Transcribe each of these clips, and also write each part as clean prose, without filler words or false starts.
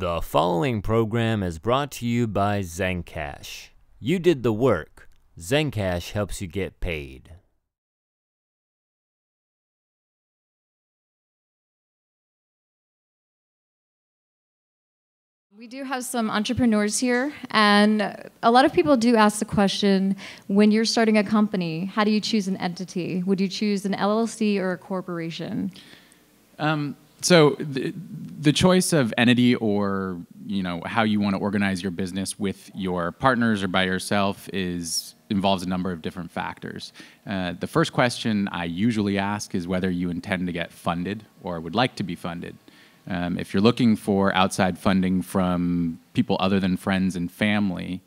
The following program is brought to you by Zencash. You did the work. Zencash helps you get paid. We do have some entrepreneurs here, and a lot of people do ask the question, when you're starting a company, how do you choose an entity? Would you choose an LLC or a corporation? So the choice of entity or how you want to organize your business with your partners or by yourself involves a number of different factors. The first question I usually ask is whether you intend to get funded or would like to be funded. If you're looking for outside funding from people other than friends and family,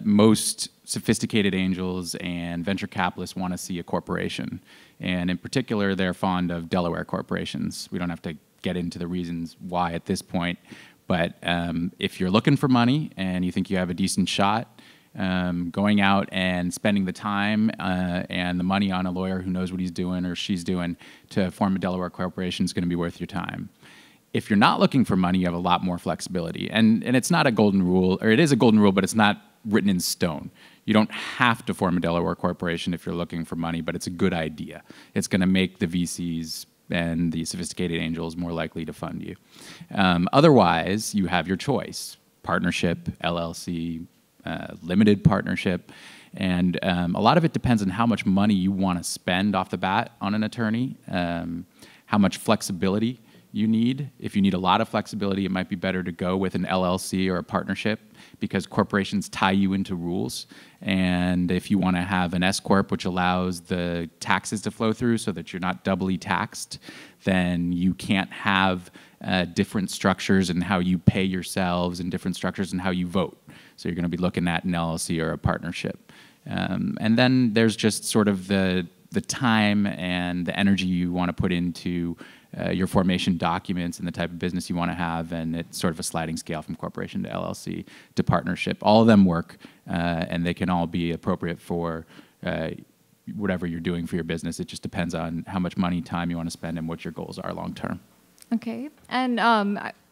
most sophisticated angels and venture capitalists want to see a corporation. And in particular, they're fond of Delaware corporations. We don't have to get into the reasons why at this point. But if you're looking for money and you think you have a decent shot, going out and spending the time and the money on a lawyer who knows what he's doing or she's doing to form a Delaware corporation is going to be worth your time. If you're not looking for money, you have a lot more flexibility. And it's not a golden rule, or it is a golden rule, but it's not written in stone. You don't have to form a Delaware corporation if you're looking for money, but it's a good idea. It's going to make the VCs and the sophisticated angels more likely to fund you. Otherwise, you have your choice: partnership, LLC, limited partnership. And a lot of it depends on how much money you want to spend off the bat on an attorney, how much flexibility you need. If you need a lot of flexibility, it might be better to go with an LLC or a partnership because corporations tie you into rules. And if you want to have an S Corp, which allows the taxes to flow through so that you're not doubly taxed, then you can't have different structures in how you pay yourselves and different structures in how you vote. So you're going to be looking at an LLC or a partnership. And then there's just sort of the time and the energy you want to put into your formation documents and the type of business you want to have, and it's sort of a sliding scale from corporation to LLC to partnership. All of them work, and they can all be appropriate for whatever you're doing for your business. It just depends on how much money, time you want to spend, and what your goals are long term. Okay. And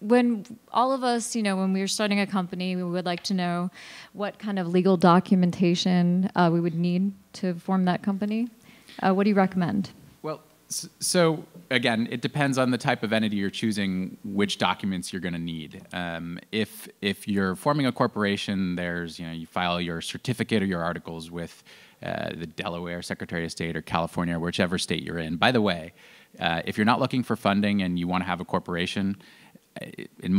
when all of us, when we were starting a company, we would like to know what kind of legal documentation we would need to form that company. What do you recommend? Well, so again, it depends on the type of entity you're choosing, which documents you're going to need. If you're forming a corporation, there's you file your certificate or your articles with the Delaware Secretary of State or California, or whichever state you're in. By the way, if you're not looking for funding and you want to have a corporation, in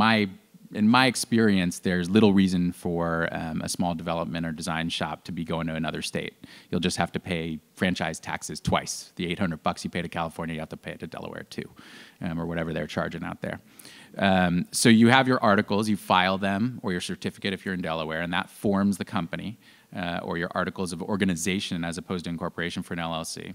my experience, there's little reason for a small development or design shop to be going to another state. You'll just have to pay franchise taxes twice. The $800 you pay to California, you have to pay it to Delaware too, or whatever they're charging out there. So you have your articles, you file them, or your certificate if you're in Delaware, and that forms the company, or your articles of organization as opposed to incorporation for an LLC.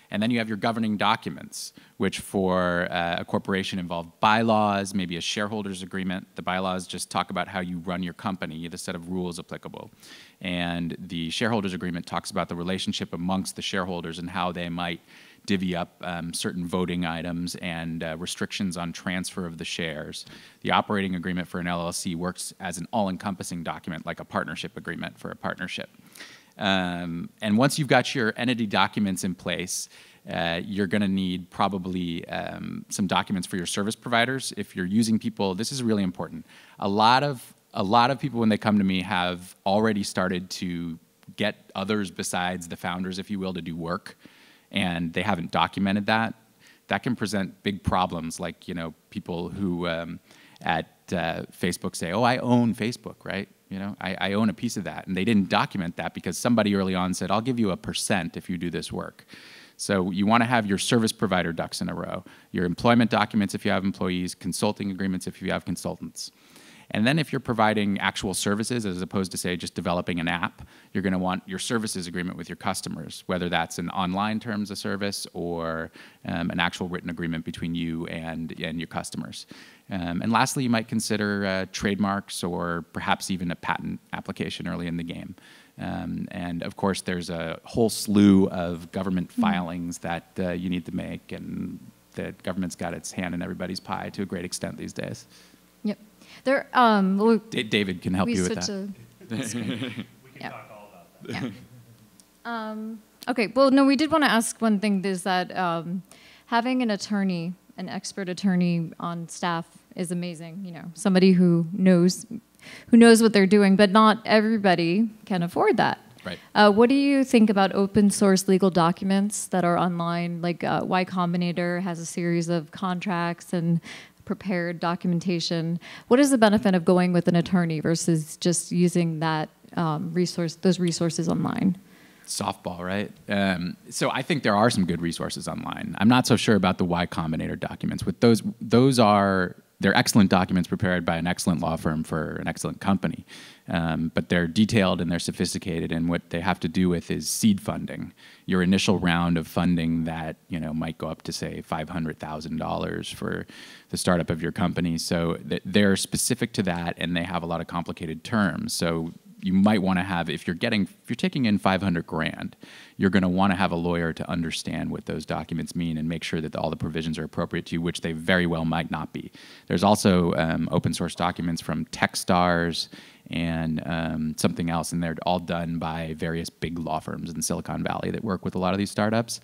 And then you have your governing documents, which for a corporation involve bylaws, maybe a shareholders agreement. The bylaws just talk about how you run your company, the set of rules applicable. And the shareholders agreement talks about the relationship amongst the shareholders and how they might divvy up certain voting items and restrictions on transfer of the shares. The operating agreement for an LLC works as an all-encompassing document, like a partnership agreement for a partnership. And once you've got your entity documents in place, you're going to need probably some documents for your service providers. If you're using people, this is really important. A lot of people, when they come to me, have already started to get others besides the founders, if you will, to do work, and they haven't documented that. That can present big problems, like people who at Facebook say, "Oh, I own Facebook," right? I own a piece of that. And they didn't document that because somebody early on said, "I'll give you a % if you do this work." So you want to have your service provider ducks in a row, your employment documents if you have employees, consulting agreements if you have consultants. And then if you're providing actual services as opposed to, say, just developing an app, you're going to want your services agreement with your customers, whether that's an online terms of service or an actual written agreement between you and your customers. And lastly, you might consider trademarks or perhaps even a patent application early in the game. And of course, there's a whole slew of government filings that you need to make, and the government's got its hand in everybody's pie to a great extent these days. Yep. There. Well, David can help we you with switch that. We can talk all about that. Yeah. Okay. Well, no, we did want to ask one thing. Is that having an attorney, an expert attorney on staff, is amazing. You know, somebody who knows what they're doing, but not everybody can afford that. Right. What do you think about open source legal documents that are online? Like Y Combinator has a series of contracts and prepared documentation. What is the benefit of going with an attorney versus just using that those resources online? Softball, right? So I think there are some good resources online. I'm not so sure about the Y Combinator documents. With they're excellent documents prepared by an excellent law firm for an excellent company, but they're detailed and they're sophisticated. And what they have to do with is seed funding, your initial round of funding that might go up to say $500,000 for the startup of your company. So they're specific to that, and they have a lot of complicated terms. So you might want to have, if you're taking in $500,000, you're going to want to have a lawyer to understand what those documents mean and make sure that all the provisions are appropriate to you, which they very well might not be. There's also open source documents from Techstars and something else, and they're all done by various big law firms in Silicon Valley that work with a lot of these startups.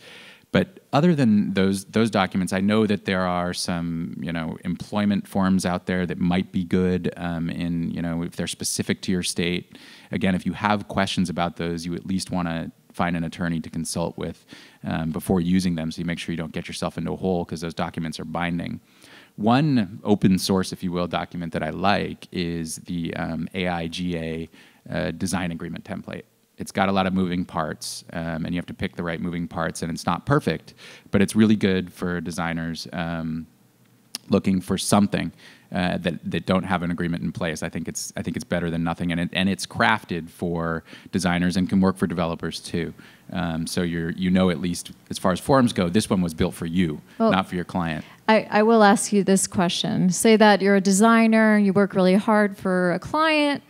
But other than those documents, I know that there are some employment forms out there that might be good if they're specific to your state. Again, if you have questions about those, you at least want to find an attorney to consult with before using them, so you make sure you don't get yourself into a hole, because those documents are binding. One open source, if you will, document that I like is the AIGA design agreement template. It's got a lot of moving parts, and you have to pick the right moving parts, and it's not perfect, but it's really good for designers looking for something that don't have an agreement in place. I think it's better than nothing, and it's crafted for designers and can work for developers too. So at least as far as forms go, this one was built for you, not for your client. I will ask you this question. Say that you're a designer, you work really hard for a client,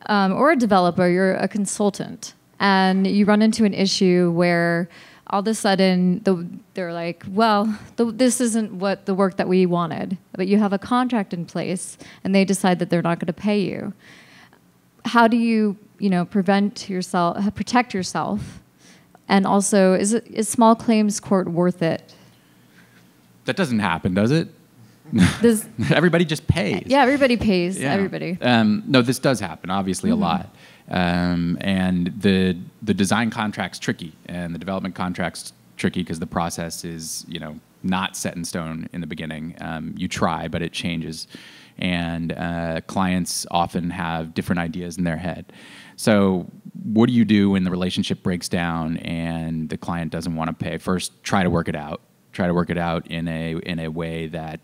or a developer, you're a consultant, and you run into an issue where all of a sudden they're like, well, this isn't what the work that we wanted, but you have a contract in place, and they decide that they're not going to pay you. How do you, protect yourself? And also, is small claims court worth it? That doesn't happen, does it? Everybody just pays. Yeah, everybody pays. Yeah. Everybody. No, this does happen, obviously, a lot. And the design contract's tricky, and the development contract's tricky because the process is, not set in stone in the beginning. You try, but it changes. And clients often have different ideas in their head. So what do you do when the relationship breaks down and the client doesn't want to pay? First, try to work it out. Try to work it out in a way that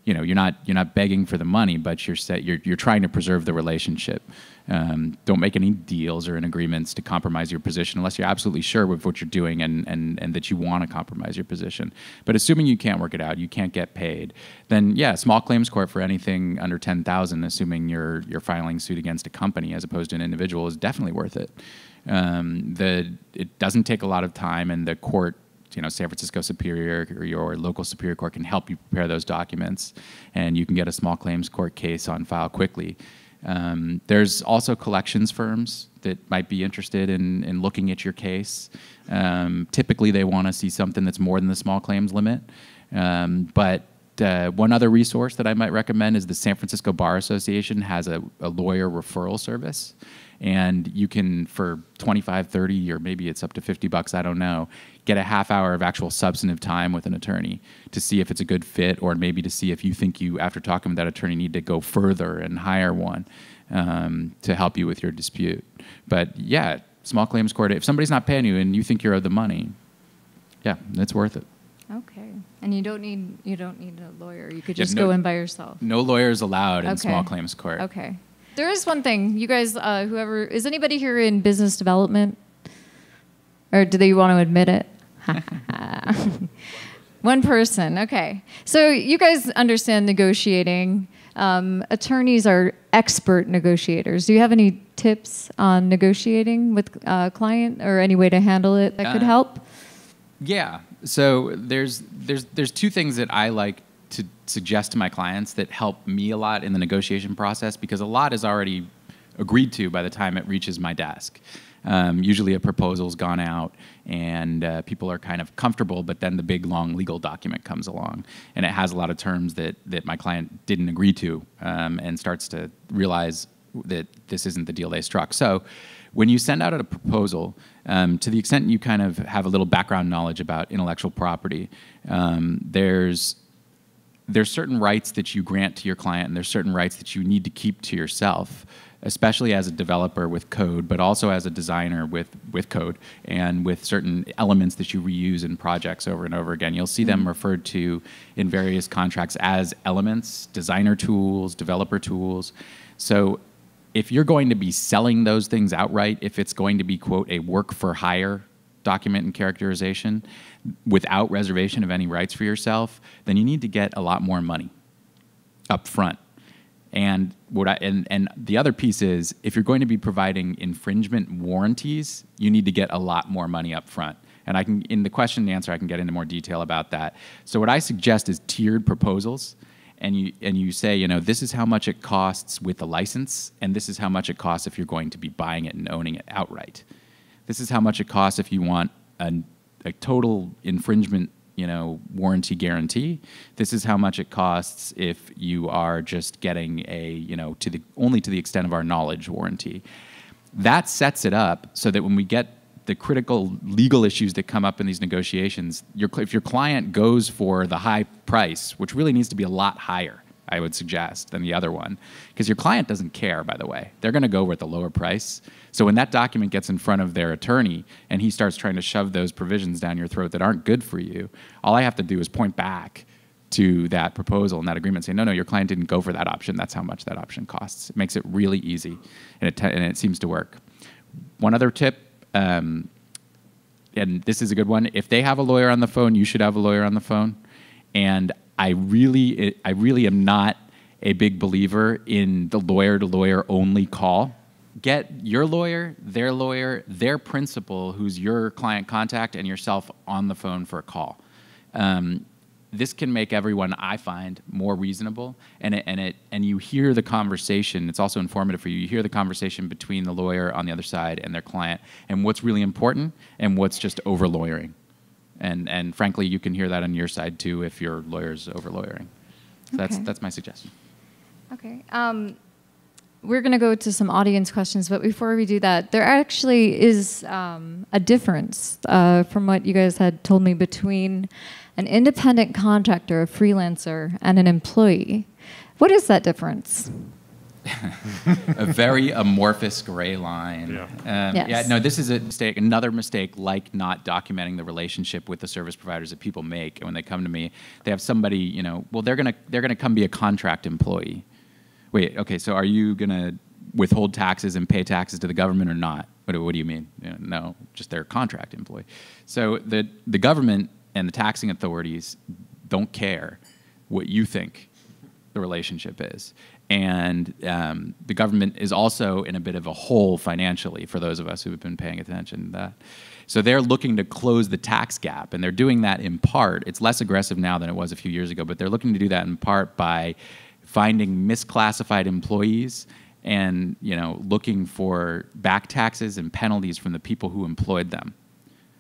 you're not begging for the money, but you're trying to preserve the relationship. Don't make any deals or agreements to compromise your position unless you're absolutely sure with what you're doing and that you want to compromise your position. But assuming you can't work it out, you can't get paid, then small claims court for anything under $10,000, assuming you're filing suit against a company as opposed to an individual, is definitely worth it. It doesn't take a lot of time, and the court, San Francisco Superior or your local Superior Court, can help you prepare those documents, and you can get a small claims court case on file quickly. There's also collections firms that might be interested in looking at your case. Typically, they want to see something that's more than the small claims limit. But one other resource that I might recommend is the San Francisco Bar Association has a lawyer referral service. And you can, for $25, $30, or maybe it's up to $50, I don't know, get a half hour of actual substantive time with an attorney to see if it's a good fit, or maybe to see if you think you, after talking with that attorney, need to go further and hire one to help you with your dispute. But small claims court, if somebody's not paying you and you think you're owed the money, it's worth it. Okay. And you don't need a lawyer. You could just go in by yourself. No lawyers allowed in small claims court. Okay. There is one thing. You guys, is anybody here in business development? Or do they want to admit it? One person. Okay. So you guys understand negotiating. Attorneys are expert negotiators. Do you have any tips on negotiating with a client, or any way to handle it that could help? Yeah. So there's two things that I like suggest to my clients that help me a lot in the negotiation process, because a lot is already agreed to by the time it reaches my desk. Usually a proposal's gone out and people are kind of comfortable, but then the big long legal document comes along and it has a lot of terms that my client didn't agree to, and starts to realize that this isn't the deal they struck. So when you send out a proposal, to the extent you kind of have a little background knowledge about intellectual property, there's certain rights that you grant to your client, and there's certain rights that you need to keep to yourself, especially as a developer with code, but also as a designer with code and with certain elements that you reuse in projects over and over again. You'll see them referred to in various contracts as elements, designer tools, developer tools. So if you're going to be selling those things outright, if it's going to be, quote, a work for hire document and characterization without reservation of any rights for yourself, then you need to get a lot more money up front. And the other piece is, if you're going to be providing infringement warranties, you need to get a lot more money up front. And I can, in the question and answer, I can get into more detail about that. So what I suggest is tiered proposals. And you say, you know, this is how much it costs with the license, and this is how much it costs if you're going to be buying it and owning it outright. This is how much it costs if you want a total infringement, you know, warranty guarantee. This is how much it costs if you are just getting a, you know, only to the extent of our knowledge warranty. That sets it up so that when we get the critical legal issues that come up in these negotiations, if your client goes for the high price, which really needs to be a lot higher, I would suggest, than the other one, because your client doesn't care, by the way. They're going to go with the lower price. So when that document gets in front of their attorney and he starts trying to shove those provisions down your throat that aren't good for you, all I have to do is point back to that proposal and that agreement and say, no, your client didn't go for that option. That's how much that option costs. It makes it really easy, and it seems to work. One other tip, and this is a good one. If they have a lawyer on the phone, you should have a lawyer on the phone. And I really am not a big believer in the lawyer-to-lawyer only call. Get your lawyer, their principal, who's your client contact, and yourself on the phone for a call. This can make everyone, I find, more reasonable, and you hear the conversation. It's also informative for you. You hear the conversation between the lawyer on the other side and their client, and what's really important and what's just over lawyering. And frankly, you can hear that on your side too if your lawyer's over lawyering. So Okay. that's my suggestion. Okay. We're going to go to some audience questions, but before we do that, there actually is a difference from what you guys had told me between an independent contractor, a freelancer, and an employee. What is that difference? A very amorphous gray line. Yeah. Yes. Yeah, no, this is a mistake. Another mistake, like not documenting the relationship with the service providers that people make. And when they come to me, they have somebody, you know, well, they're gonna come be a contract employee. Wait, okay, so are you gonna withhold taxes and pay taxes to the government or not? What do you mean? You know, no, just their contract employee. So the government and the taxing authorities don't care what you think the relationship is. And the government is also in a bit of a hole financially for those of us who have been paying attention to that. So they're looking to close the tax gap, and they're doing that in part. It's less aggressive now than it was a few years ago, but they're looking to do that in part by finding misclassified employees and, you know, looking for back taxes and penalties from the people who employed them.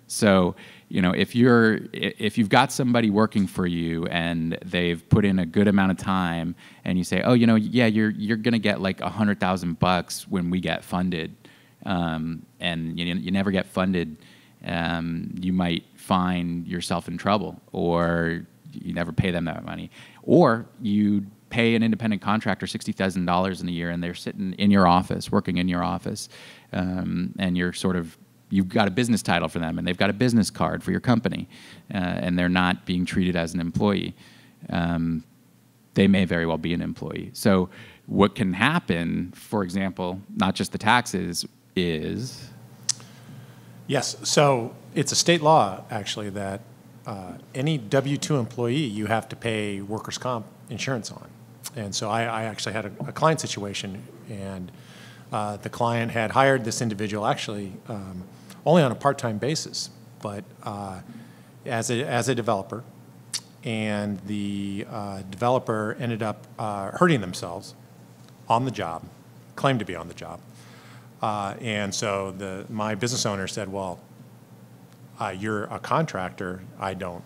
So, you know, if you've got somebody working for you and they've put in a good amount of time, and you say, oh, you know, yeah, you're gonna get like $100,000 when we get funded, and you never get funded, you might find yourself in trouble, or you never pay them that money, or you pay an independent contractor $60,000 in a year, and they're sitting in your office, working in your office, and you've got a business title for them, and they've got a business card for your company, and they're not being treated as an employee. They may very well be an employee. So what can happen, for example, not just the taxes, is... Yes, so it's a state law, actually, that any W-2 employee you have to pay workers' comp insurance on. And so I actually had a client situation, and the client had hired this individual actually only on a part-time basis, but as a developer. and the developer ended up hurting themselves on the job, claimed to be on the job. And so my business owner said, well, you're a contractor, I don't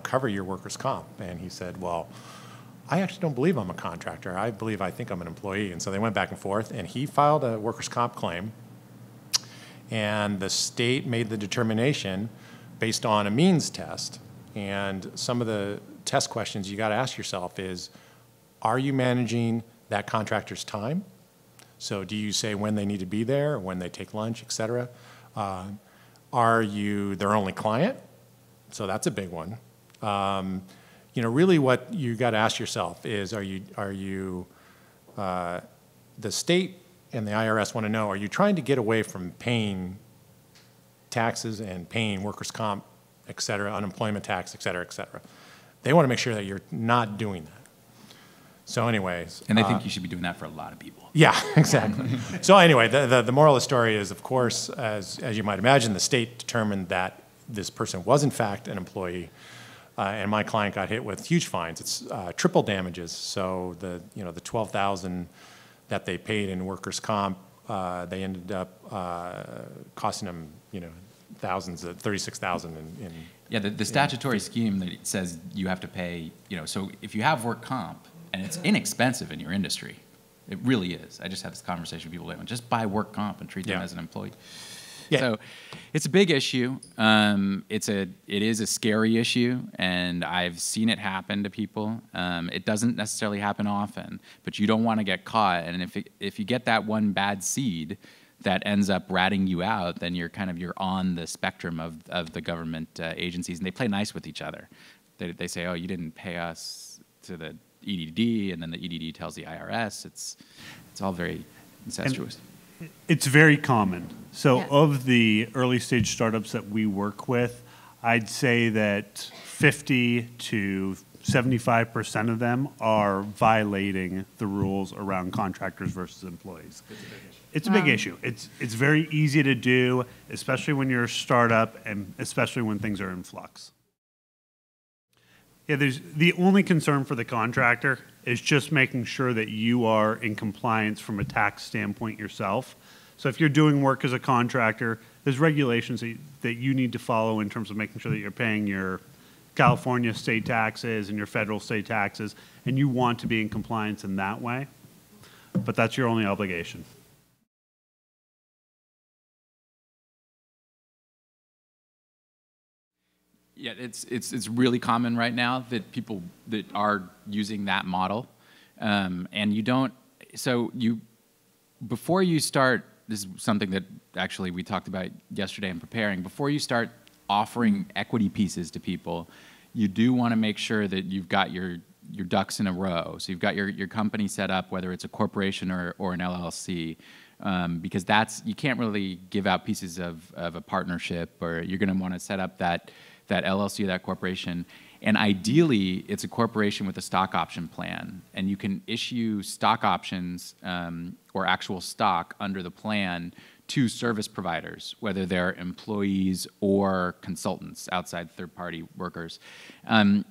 cover your workers' comp. And he said, well, I actually don't believe I'm a contractor. I think I'm an employee. And so they went back and forth, and he filed a workers' comp claim. And the state made the determination based on a means test. And some of the test questions you got to ask yourself is, are you managing that contractor's time? So do you say when they need to be there, or when they take lunch, et cetera? Are you their only client? So that's a big one. Really what you got to ask yourself is, are you the state and the IRS want to know, are you trying to get away from paying taxes and paying workers' comp, et cetera, unemployment tax, et cetera, et cetera? They want to make sure that you're not doing that. So anyways. And they think you should be doing that for a lot of people. Yeah, exactly. So anyway, the moral of the story is, of course, as you might imagine, the state determined that this person was in fact an employee, and my client got hit with huge fines. It's triple damages. So the $12,000 that they paid in workers' comp, they ended up costing them thousands, $36,000 in. Yeah, the statutory scheme that says you have to pay, so if you have work comp, and it's inexpensive in your industry. It really is. I just had this conversation with people today. Just buy work comp and treat them as an employee. Yeah. So it's a big issue. It is a scary issue, and I've seen it happen to people. It doesn't necessarily happen often, but you don't want to get caught. And if you get that one bad seed that ends up ratting you out, then you're on the spectrum of the government agencies, and they play nice with each other. They say, oh, you didn't pay us to the EDD, and then the EDD tells the IRS. It's all very incestuous. And it's very common. So of the early stage startups that we work with, I'd say that 50 to 75% of them are violating the rules around contractors versus employees. It's a big issue. It's very easy to do, especially when you're a startup and especially when things are in flux. Yeah, the only concern for the contractor is just making sure that you are in compliance from a tax standpoint yourself. So if you're doing work as a contractor, there's regulations that you need to follow in terms of making sure that you're paying your California state taxes and your federal state taxes, and you want to be in compliance in that way. But that's your only obligation. Yeah, it's really common right now that people that are using that model, and you don't. So before you start, this is something that actually we talked about yesterday in preparing. Before you start offering equity pieces to people, you do want to make sure that you've got your ducks in a row. So you've got your company set up, whether it's a corporation or an LLC. Because you can't really give out pieces of a partnership, or you're going to want to set up that LLC or that corporation. And ideally, it's a corporation with a stock option plan. And you can issue stock options or actual stock under the plan to service providers, whether they're employees or consultants, outside third-party workers. The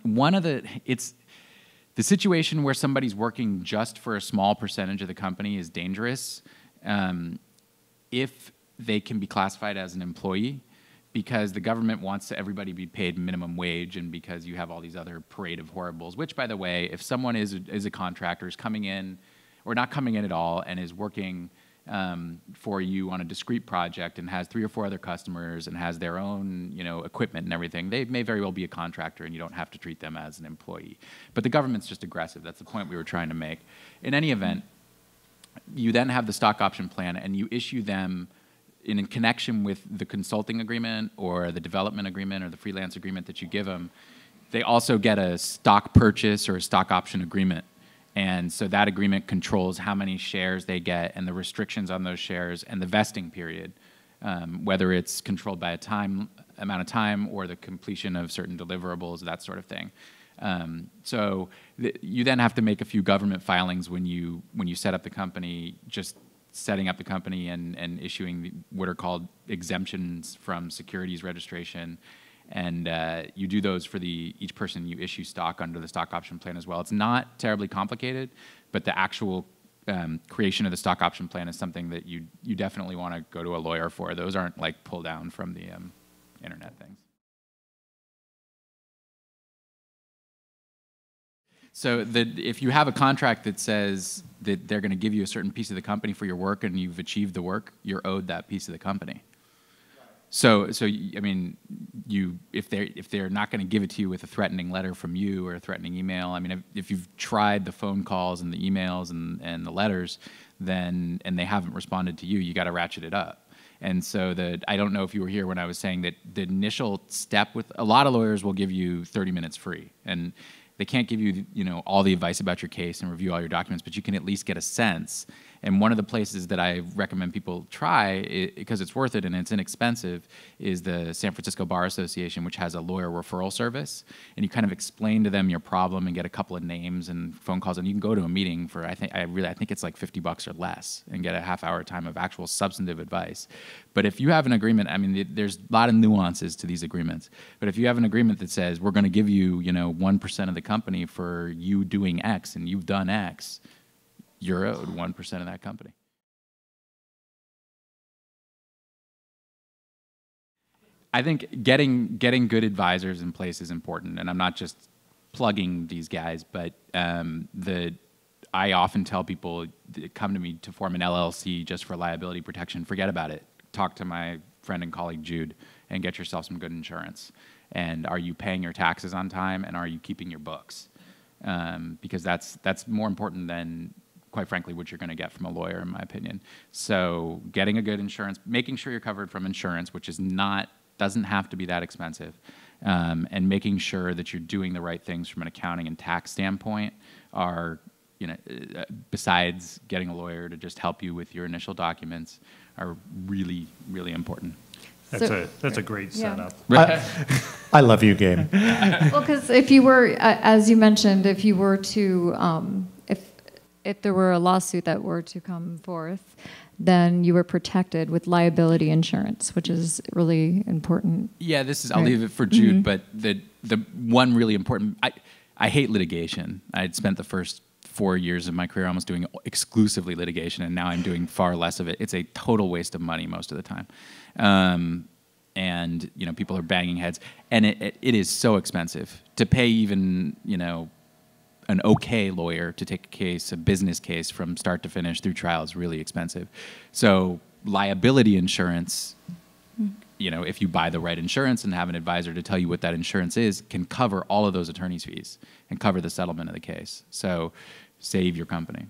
situation where somebody's working just for a small percentage of the company is dangerous if they can be classified as an employee, because the government wants everybody to be paid minimum wage, and because you have all these other parade of horribles, which, by the way, if someone is a contractor, is coming in or not coming in at all and is working for you on a discrete project and has 3 or 4 other customers and has their own equipment and everything, they may very well be a contractor, and you don't have to treat them as an employee. But the government's just aggressive. That's the point we were trying to make. In any event, you then have the stock option plan, and you issue them in connection with the consulting agreement or the development agreement or the freelance agreement that you give them. They also get a stock purchase or a stock option agreement. And so that agreement controls how many shares they get and the restrictions on those shares and the vesting period, whether it's controlled by amount of time or the completion of certain deliverables, that sort of thing. You then have to make a few government filings when you set up the company, just setting up the company and issuing what are called exemptions from securities registration. And you do those for each person you issue stock under the stock option plan as well. It's not terribly complicated, but the actual creation of the stock option plan is something that you definitely want to go to a lawyer for. Those aren't like pull down from the internet things. So if you have a contract that says that they're going to give you a certain piece of the company for your work and you've achieved the work, you're owed that piece of the company. So I mean, if they're not going to give it to you with a threatening letter from you or a threatening email, I mean, if you've tried the phone calls and the emails and the letters, and they haven't responded to you, you got to ratchet it up. And so I don't know if you were here when I was saying that the initial step with a lot of lawyers will give you 30 minutes free, and they can't give you, all the advice about your case and review all your documents, but you can at least get a sense. And one of the places that I recommend people try, because it's worth it and it's inexpensive, is the San Francisco Bar Association, which has a lawyer referral service. And you kind of explain to them your problem and get a couple of names and phone calls, and you can go to a meeting for I think it's like $50 or less, and get a half-hour time of actual substantive advice. But if you have an agreement, I mean, there's a lot of nuances to these agreements. But if you have an agreement that says we're going to give you, 1% of the company for you doing X, and you've done X, you're owed 1% of that company. I think getting good advisors in place is important, and I'm not just plugging these guys, but I often tell people that come to me to form an LLC just for liability protection. Forget about it. Talk to my friend and colleague Jude and get yourself some good insurance. And are you paying your taxes on time, and are you keeping your books? Because that's more important than, quite frankly, what you're going to get from a lawyer, in my opinion. So getting a good insurance, making sure you're covered from insurance, which doesn't have to be that expensive, and making sure that you're doing the right things from an accounting and tax standpoint are, besides getting a lawyer to just help you with your initial documents, are really, really important. That's a great setup. I love you, Gabe. Well, because if you were, as you mentioned, if you were to, if there were a lawsuit that were to come forth, then you were protected with liability insurance, which is really important. Yeah, I'll leave it for Jude, but the one really important, I hate litigation. I'd spent the first 4 years of my career almost doing exclusively litigation, and now I'm doing far less of it. It's a total waste of money most of the time. And people are banging heads, and it is so expensive to pay even an okay lawyer to take a business case from start to finish through trial is really expensive. So liability insurance, if you buy the right insurance and have an advisor to tell you what that insurance is, can cover all of those attorney's fees and cover the settlement of the case. So save your company.